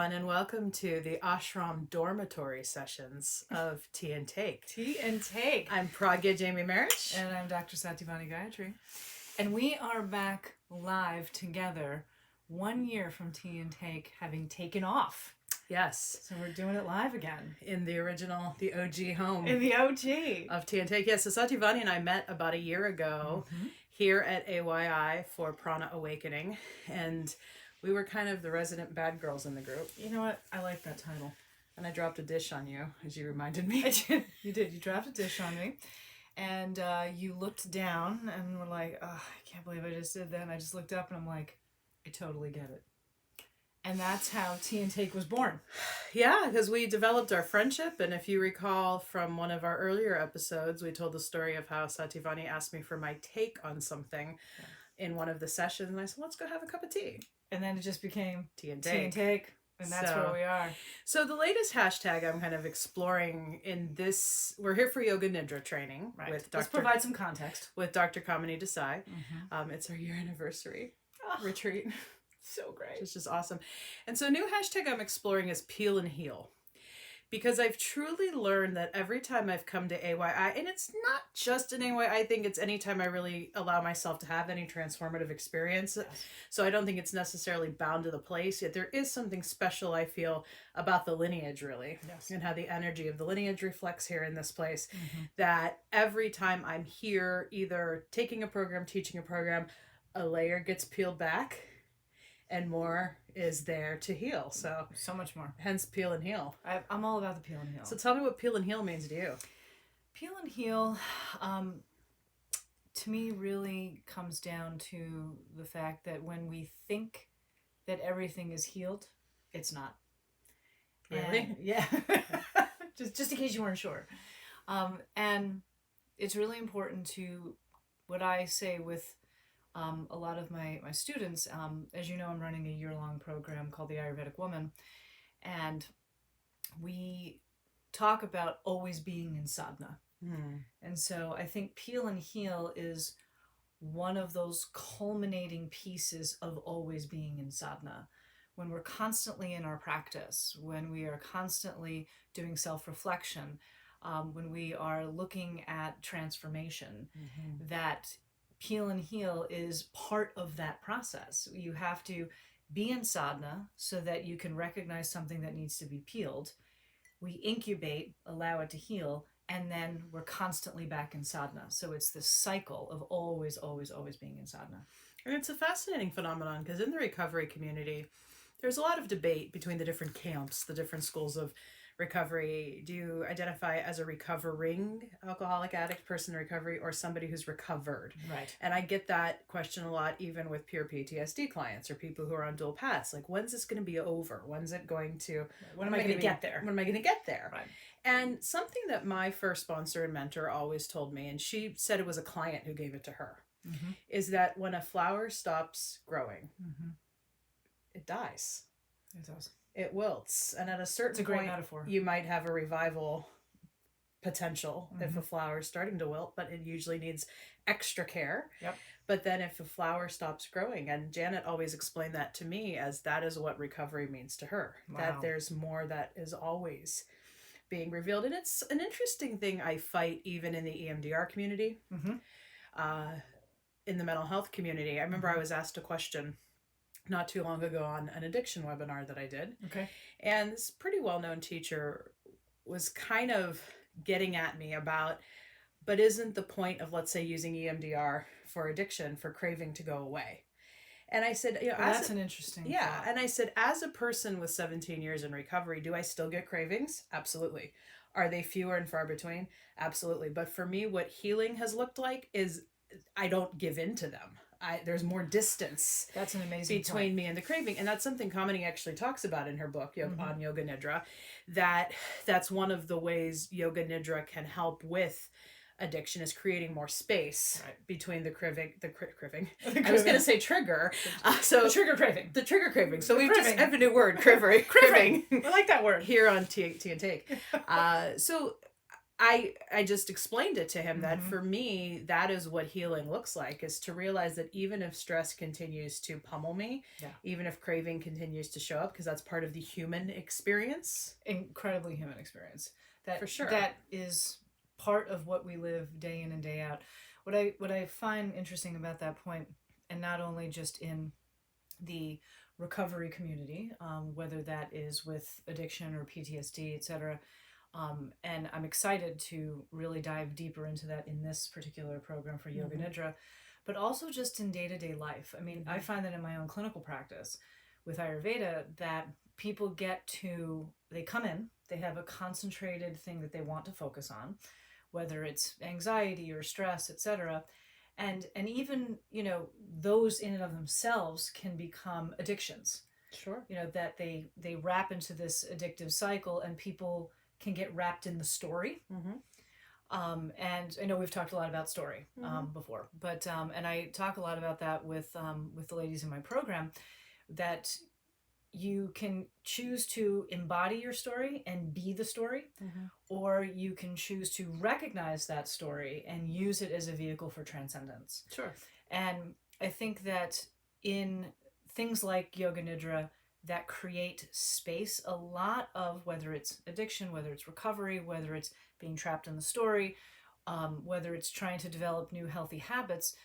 everyone, and welcome to the ashram dormitory sessions of Tea and Take. Tea and Take. I'm Pragya Jamie Marich. And I'm Dr. Satyavani Gayatri. And we are back live together 1 year from Tea and Take having taken off. Yes. So we're doing it live again. In the original, the OG home. In the OG. Of Tea and Take. Yes, so Satyavani and I met about a year ago here at AYI for Prana Awakening. And we were kind of the resident bad girls in the group. You know what? I like that title. And I dropped a dish on you, as you reminded me. I did. You did. You dropped a dish on me. And you looked down and were like, oh, I can't believe I just did that. And I just looked up and I'm like, I totally get it. And that's how Tea and Take was born. Yeah, because we developed our friendship. And if you recall from one of our earlier episodes, we told the story of how Satyavani asked me for my take on something in one of the sessions. And I said, let's go have a cup of tea. And then it just became Tea and Tea and Take. And that's where we are. So the latest hashtag I'm kind of exploring in this, we're here for Yoga Nidra training. Right. With Let's provide some context. With Dr. Kamini Desai. It's our year anniversary retreat. So great. It's just awesome. And so a new hashtag I'm exploring is peel and heal. Because I've truly learned that every time I've come to AYI, and it's not just an AYI, I think it's anytime I really allow myself to have any transformative experience. Yes. So I don't think it's necessarily bound to the place, yet there is something special I feel about the lineage, really. Yes. And how the energy of the lineage reflects here in this place. That every time I'm here, either taking a program, teaching a program, a layer gets peeled back and more is there to heal. So much more. Hence peel and heal. I'm all about the peel and heal. So tell me what peel and heal means to you. Peel and heal, to me, really comes down to the fact that when we think that everything is healed, it's not. Really? And, yeah. just in case you weren't sure. And it's really important to, what I say with a lot of my students, as you know, I'm running a year-long program called the Ayurvedic Woman, and we talk about always being in sadhana. And so I think peel and heal is one of those culminating pieces of always being in sadhana. When we're constantly in our practice, when we are constantly doing self-reflection, when we are looking at transformation, that peel and heal is part of that process. You have to be in sadhana so that you can recognize something that needs to be peeled. We incubate, allow it to heal, and then we're constantly back in sadhana. So it's this cycle of always, always, always being in sadhana. And it's a fascinating phenomenon because in the recovery community, there's a lot of debate between the different camps, the different schools of recovery. Do you identify as a recovering alcoholic addict, person in recovery, or somebody who's recovered? Right. And I get that question a lot even with pure PTSD clients or people who are on dual paths. Like, when's this going to be over? When's it going to... When am I going to get there? When am I going to get there? Right. And something that my first sponsor and mentor always told me, and she said it was a client who gave it to her, is that when a flower stops growing, it dies. It does. It wilts, and at a certain it's a great point, metaphor. You might have a revival potential if a flower is starting to wilt, but it usually needs extra care. Yep. But then if a flower stops growing, and Janet always explained that to me as that is what recovery means to her, that there's more that is always being revealed. And it's an interesting thing I fight even in the EMDR community, in the mental health community. I remember I was asked a question not too long ago on an addiction webinar that I did. Okay. And this pretty well-known teacher was kind of getting at me about, but isn't the point of, let's say, using EMDR for addiction, for craving to go away? And I said, that's an interesting thought. And I said, as a person with 17 years in recovery, do I still get cravings? Absolutely. Are they fewer and far between? Absolutely. But for me, what healing has looked like is I don't give in to them. There's more distance. That's an amazing between point. me and the craving. And that's something Kamini actually talks about in her book on Yoga Nidra, that's one of the ways Yoga Nidra can help with addiction, is creating more space between the craving. I was going to say trigger. The trigger craving. The trigger craving. So we just have a new word, craving. I like that word. Here on Tea and Take. So I just explained it to him that for me, that is what healing looks like, is to realize that even if stress continues to pummel me, even if craving continues to show up, because that's part of the human experience. Incredibly human experience. That For sure. That is part of what we live day in and day out. What I find interesting about that point, and not only just in the recovery community, whether that is with addiction or PTSD, etc. And I'm excited to really dive deeper into that in this particular program for Yoga Nidra, but also just in day-to-day life. I mean, I find that in my own clinical practice with Ayurveda, that people they come in, they have a concentrated thing that they want to focus on, whether it's anxiety or stress, etc. And even, those in and of themselves can become addictions. Sure. That they wrap into this addictive cycle, and people can get wrapped in the story. And I know we've talked a lot about story before, but and I talk a lot about that with the ladies in my program, that you can choose to embody your story and be the story, or you can choose to recognize that story and use it as a vehicle for transcendence. Sure. And I think that in things like Yoga Nidra that create space, a lot of, whether it's addiction, whether it's recovery, whether it's being trapped in the story, whether it's trying to develop new healthy habits,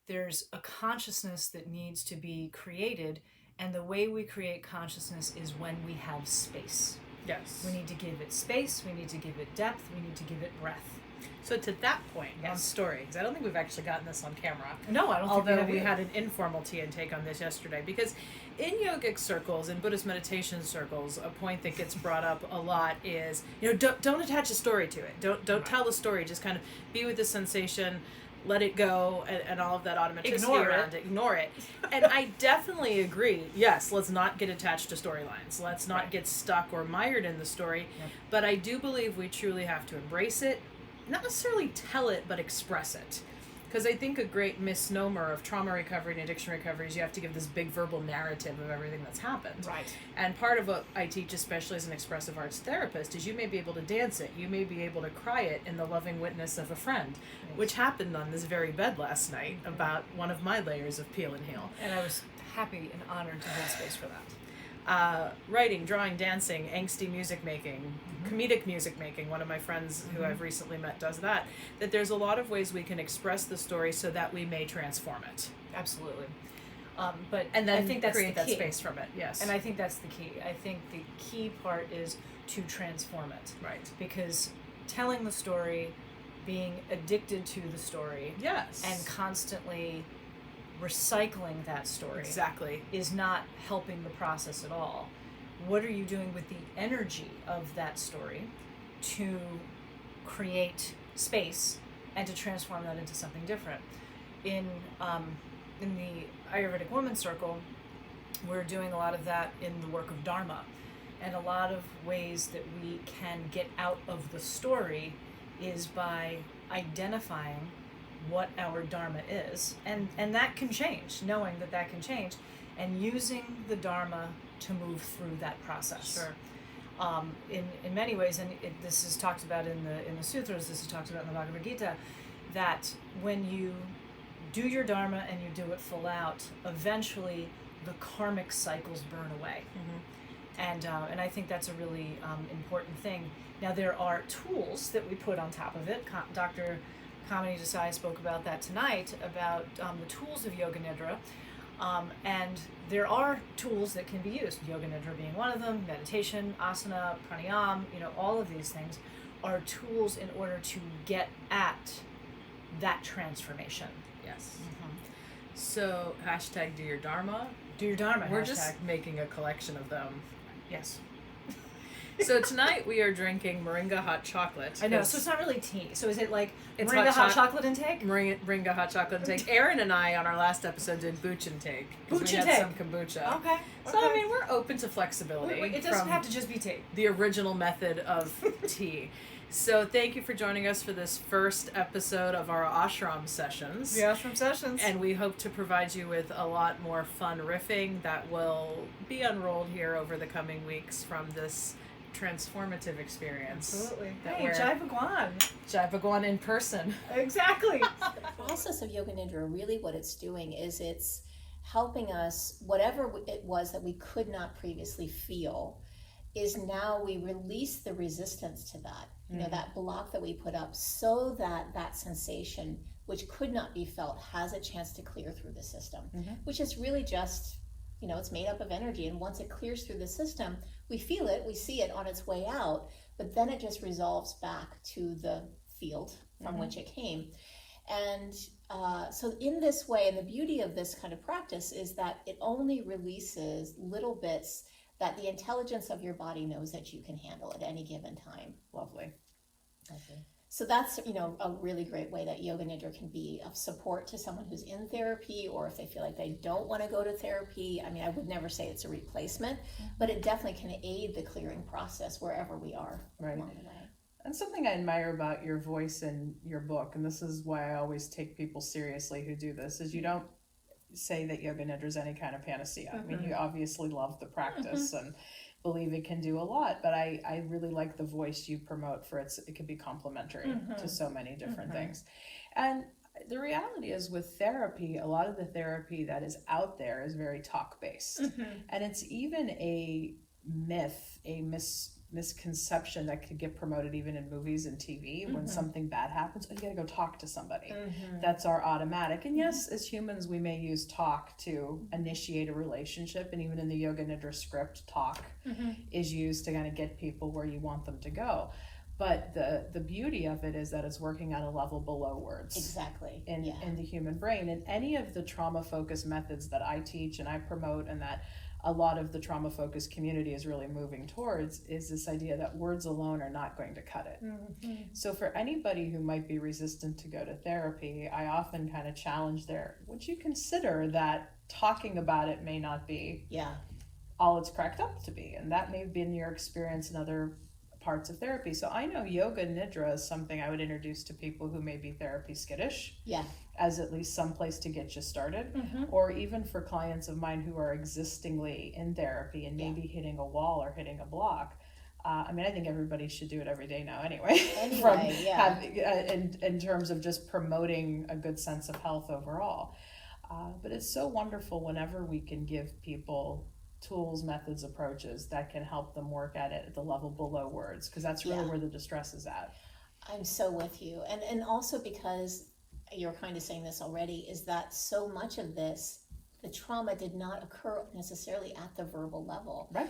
there's a consciousness that needs to be created. And the way we create consciousness is when we have space. Yes. We need to give it space. We need to give it depth. We need to give it breath. So to that point on story, because I don't think we've actually gotten this on camera. No, I don't think we have. Although we had an informal tea and take on this yesterday. Because in yogic circles, in Buddhist meditation circles, a point that gets brought up a lot is, don't attach a story to it. Don't tell the story. Just kind of be with the sensation, let it go, and all of that automaticity around it. Ignore it. And I definitely agree. Yes, let's not get attached to storylines. Let's not get stuck or mired in the story. Yep. But I do believe we truly have to embrace it. Not necessarily tell it, but express it. Because I think a great misnomer of trauma recovery and addiction recovery is you have to give this big verbal narrative of everything that's happened. Right. And part of what I teach, especially as an expressive arts therapist, is you may be able to dance it. You may be able to cry it in the loving witness of a friend, which happened on this very bed last night about one of my layers of peel and heal. And I was happy and honored to hold space for that. Writing, drawing, dancing, angsty music making, comedic music making. One of my friends who I've recently met does that. That there's a lot of ways we can express the story so that we may transform it. Absolutely. And then I think that's create the key. that space from it. Yes. And I think that's the key. I think the key part is to transform it. Right. Because telling the story, being addicted to the story, yes, and constantly recycling that story exactly is not helping the process at all. What are you doing with the energy of that story to create space and to transform that into something different? In the Ayurvedic Women's Circle, we're doing a lot of that in the work of Dharma, and a lot of ways that we can get out of the story is by identifying what our Dharma is, and that can change, knowing that can change, and using the Dharma to move through that process. Sure. In many ways, and this is talked about in the sutras, this is talked about in the Bhagavad Gita, that when you do your Dharma and you do it full out, eventually the karmic cycles burn away. And I think that's a really important thing. Now, there are tools that we put on top of it. Dr. Kamini Desai spoke about that tonight, about the tools of Yoga Nidra. And there are tools that can be used, Yoga Nidra being one of them, meditation, asana, pranayama, all of these things are tools in order to get at that transformation. Yes. So, hashtag do your Dharma. Do your Dharma. We're hashtag. just making a collection of them. Yes. So tonight we are drinking moringa hot chocolate. I know, so it's not really tea. So is it like it's moringa hot chocolate intake? Moringa hot chocolate intake. Aaron and I on our last episode did booch intake. Booch we intake. had some kombucha. Okay. So I mean, we're open to flexibility. It doesn't have to just be tea. The original method of tea. So thank you for joining us for this first episode of our ashram sessions. The ashram sessions. And we hope to provide you with a lot more fun riffing that will be unrolled here over the coming weeks from this transformative experience. Absolutely. That Hey, we're Jai Bhagwan. Jai Bhagwan in person. Exactly. The process of Yoga Nidra, really what it's doing is it's helping us, whatever it was that we could not previously feel, is now we release the resistance to that, that block that we put up, so that that sensation, which could not be felt, has a chance to clear through the system, which is really just, it's made up of energy. And once it clears through the system, we feel it, we see it on its way out, but then it just resolves back to the field from which it came. And so in this way, and the beauty of this kind of practice is that it only releases little bits that the intelligence of your body knows that you can handle at any given time. Lovely. So that's, a really great way that Yoga Nidra can be of support to someone who's in therapy, or if they feel like they don't want to go to therapy. I mean, I would never say it's a replacement, but it definitely can aid the clearing process wherever we are along the way. And something I admire about your voice in your book, and this is why I always take people seriously who do this, is you don't say that Yoga Nidra is any kind of panacea. I mean, you obviously love the practice and believe it can do a lot, but I really like the voice you promote for it can be complementary to so many different things. And the reality is, with therapy, a lot of the therapy that is out there is very talk-based. And it's even a myth, a misconception that could get promoted even in movies and TV. When something bad happens, you gotta go talk to somebody. That's our automatic. And yes, as humans, we may use talk to initiate a relationship, and even in the Yoga Nidra script, talk is used to kind of get people where you want them to go. But the beauty of it is that it's working at a level below words. Exactly. In the human brain. And any of the trauma-focused methods that I teach and I promote, and that a lot of the trauma-focused community is really moving towards, is this idea that words alone are not going to cut it. So for anybody who might be resistant to go to therapy, I often kind of challenge would you consider that talking about it may not be all it's cracked up to be? And that may have been your experience in other parts of therapy. So I know Yoga Nidra is something I would introduce to people who may be therapy skittish. As at least some place to get you started, or even for clients of mine who are existingly in therapy and maybe hitting a wall or hitting a block. I mean, I think everybody should do it every day now anyway. In terms of just promoting a good sense of health overall. But it's so wonderful whenever we can give people tools, methods, approaches that can help them work at it at the level below words, because that's really where the distress is at. I'm so with you. And also because you're kind of saying this already, is that so much of this, the trauma did not occur necessarily at the verbal level. Right.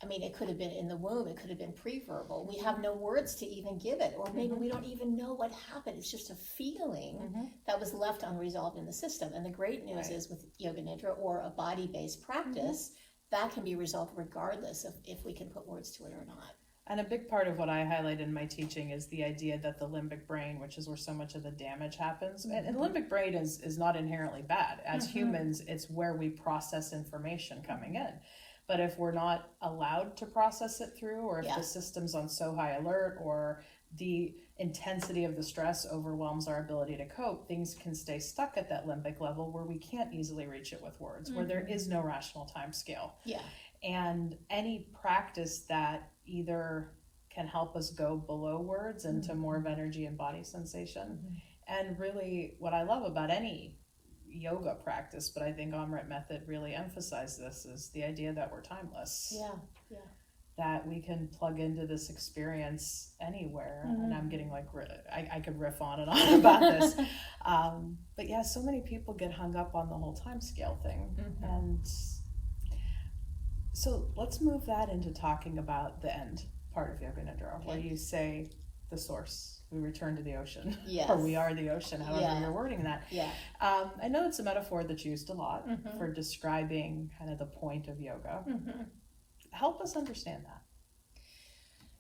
I mean, it could have been in the womb, it could have been pre-verbal. We have no words to even give it, or maybe we don't even know what happened. It's just a feeling that was left unresolved in the system. And the great news is with Yoga Nidra or a body-based practice, that can be resolved regardless of if we can put words to it or not. And a big part of what I highlight in my teaching is the idea that the limbic brain, which is where so much of the damage happens, and the limbic brain is not inherently bad. As humans, it's where we process information coming in. But if we're not allowed to process it through, or if the system's on so high alert, or the intensity of the stress overwhelms our ability to cope, things can stay stuck at that limbic level where we can't easily reach it with words, where there is no rational time scale. And any practice that either can help us go below words into more of energy and body sensation. And really what I love about any yoga practice, but I think Amrit method really emphasized this, is the idea that we're timeless. That we can plug into this experience anywhere. And I'm getting like, I could riff on and on about this. But yeah, so many people get hung up on the whole time scale thing. And so let's move that into talking about the end part of Yoga Nidra, where you say the source, we return to the ocean, or we are the ocean, however you're wording that. I know it's a metaphor that's used a lot for describing kind of the point of yoga. Help us understand that.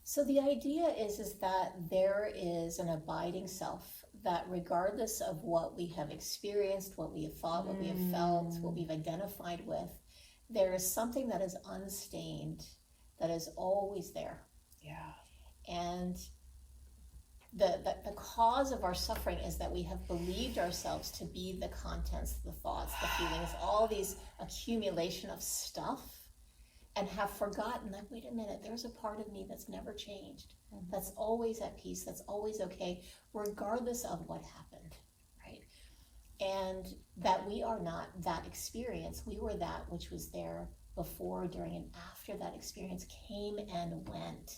So the idea is that there is an abiding self that, regardless of what we have experienced, what we have thought, what we have felt, what we've identified with, there is something that is unstained, that is always there. And the cause of our suffering is that we have believed ourselves to be the contents, the thoughts, the feelings, all these accumulation of stuff and have forgotten that, wait a minute, there's a part of me that's never changed, that's always at peace, that's always okay, regardless of what happened, right? And that we are not that experience. We were that which was there before, during, and after that experience came and went.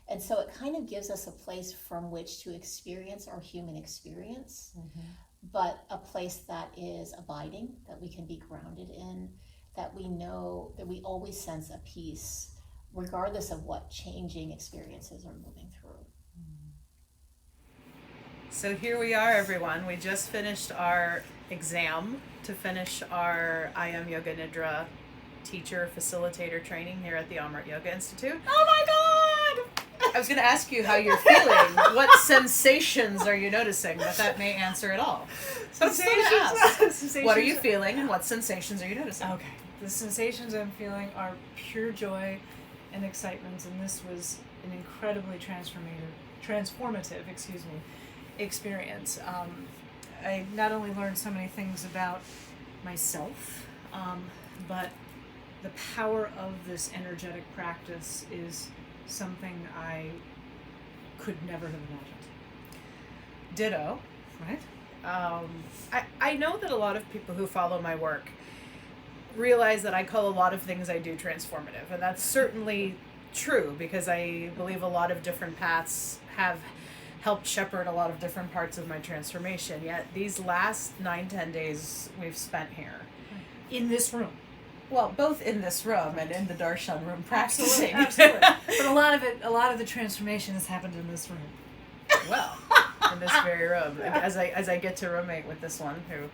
And so it kind of gives us a place from which to experience our human experience, but a place that is abiding, that we can be grounded in, that we know that we always sense a peace, regardless of what changing experiences are moving through. So here we are, everyone. We just finished our exam to finish our I Am Yoga Nidra teacher facilitator training here at the Amrit Yoga Institute. Oh my God! I was going to ask you how you're feeling. What sensations are you noticing? But that may answer it all. But I'm still going to ask. What are you feeling and what sensations are you noticing? Okay. The sensations I'm feeling are pure joy and excitement, and this was an incredibly transformative, experience. I not only learned so many things about myself, but the power of this energetic practice is something I could never have imagined. Ditto. Right? I know that a lot of people who follow my work realize that I call a lot of things I do transformative, and that's certainly true because I believe a lot of different paths have helped shepherd a lot of different parts of my transformation. Yet these last 9-10 days we've spent here In this room. well, both in this room and in the darshan room practicing. Absolutely. But a lot of the transformation has happened in this room. Well, in this very room, as I get to roommate with this one who.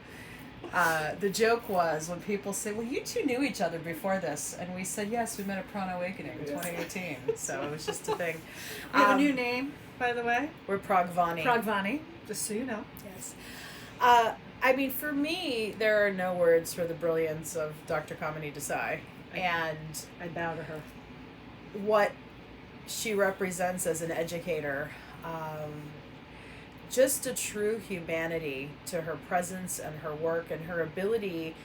The joke was when people say, well, you two knew each other before this. And we said, yes, we met at Prana Awakening in 2018. So it was just a thing. We have a new name, by the way. We're Pragvani. Pragvani, just so you know. Yes. I mean, for me, there are no words for the brilliance of Dr. Kamini Desai. And I bow to her. what she represents as an educator, just a true humanity to her presence and her work and her ability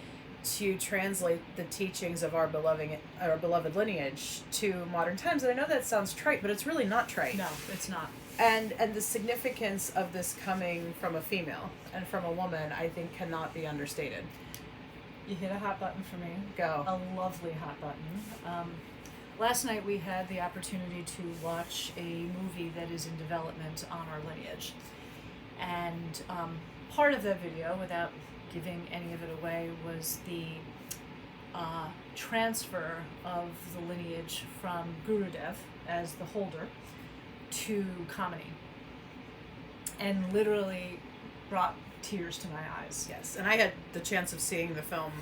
to translate the teachings of our beloved lineage to modern times. And I know that sounds trite, but it's really not trite. No, it's not. And the significance of this coming from a female and from a woman, I think, cannot be understated. You hit a hot button for me. Go. A lovely hot button. Last night we had the opportunity to watch a movie that is in development on our lineage. And part of that video, without giving any of it away, was the transfer of the lineage from Gurudev as the holder to Kamini. And literally brought tears to my eyes. Yes, and I had the chance of seeing the film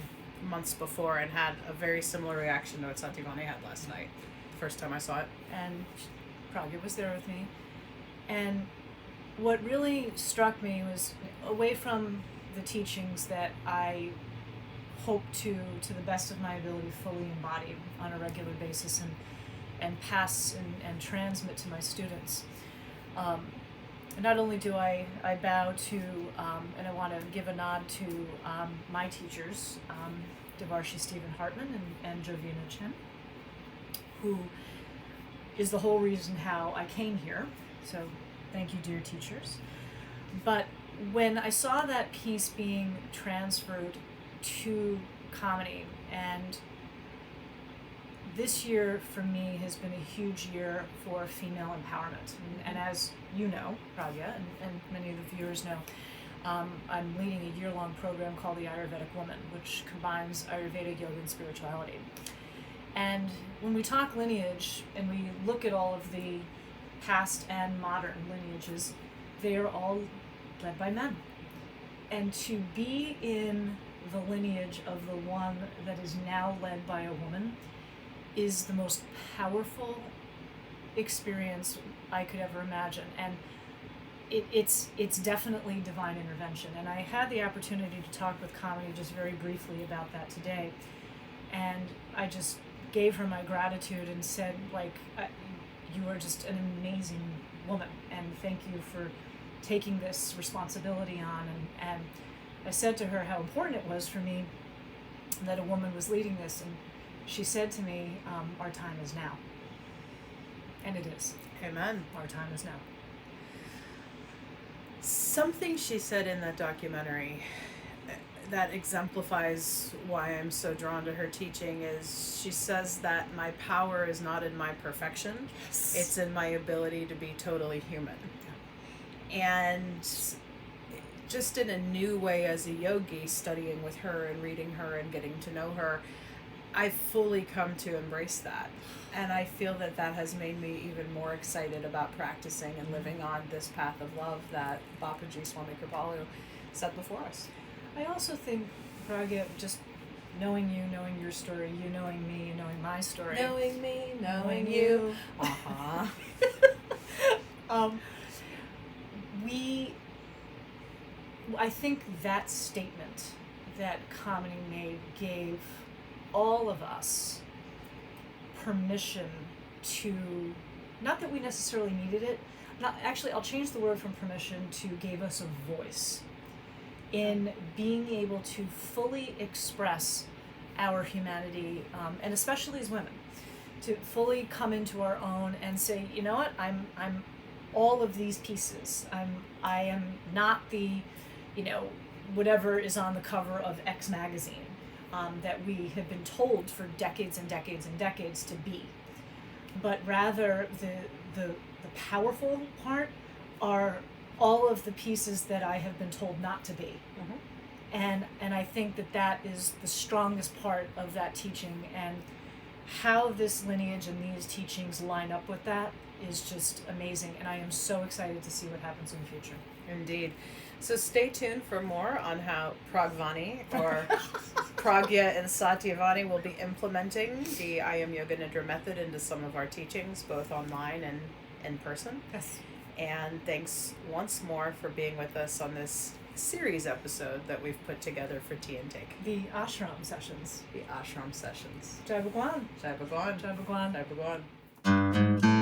months before and had a very similar reaction to what Satyavani had last night, the first time I saw it. And Pragya was there with me. And what really struck me was, away from the teachings that I hope to the best of my ability, fully embody on a regular basis and pass and transmit to my students. Not only do I bow to, and I want to give a nod to my teachers, Devarshi Stephen Hartman and Jovina Chen, who is the whole reason how I came here. So thank you, dear teachers. But when I saw that piece being transferred to Kamini, and this year for me has been a huge year for female empowerment. And as you know, Pragya, and many of the viewers know, I'm leading a year-long program called the Ayurvedic Woman, which combines Ayurvedic yoga and spirituality. And when we talk lineage and we look at all of the past and modern lineages, they are all led by men. And to be in the lineage of the one that is now led by a woman is the most powerful experience I could ever imagine. And it's definitely divine intervention. And I had the opportunity to talk with Kamini just very briefly about that today. And I just gave her my gratitude and said, you are just an amazing woman, and thank you for taking this responsibility on. And I said to her how important it was for me that a woman was leading this, and she said to me, our time is now. And it is. Amen. Our time is now. Something she said in that documentary that exemplifies why I'm so drawn to her teaching is she says that my power is not in my perfection. Yes. It's in my ability to be totally human. And just in a new way as a yogi, studying with her and reading her and getting to know her, I've fully come to embrace that. And I feel that that has made me even more excited about practicing and living on this path of love that Bapuji Swami Kripalu set before us. I also think, Pragya, just knowing you, knowing your story, you knowing me, you knowing my story. Knowing me, knowing you. Uh-huh. I think that statement that Kamini made gave all of us permission to, not that we necessarily needed it, actually I'll change the word from permission to gave us a voice in being able to fully express our humanity, and especially as women, to fully come into our own and say, you know what, I'm all of these pieces. I am not the, whatever is on the cover of X magazine, that we have been told for decades and decades and decades to be, but rather the powerful part are all of the pieces that I have been told not to be. Mm-hmm. And I think that is the strongest part of that teaching, and how this lineage and these teachings line up with that is just amazing, and I am so excited to see what happens in the future. Indeed. So stay tuned for more on how Pragvani, or Pragya and Satyavani, will be implementing the I Am Yoga Nidra method into some of our teachings, both online and in person. Yes. And thanks once more for being with us on this series episode that we've put together for Tea and Take. The ashram sessions. The ashram sessions. Jai Bhagwan. Jai Bhagwan. Jai Bhagwan. Jai Bhagwan.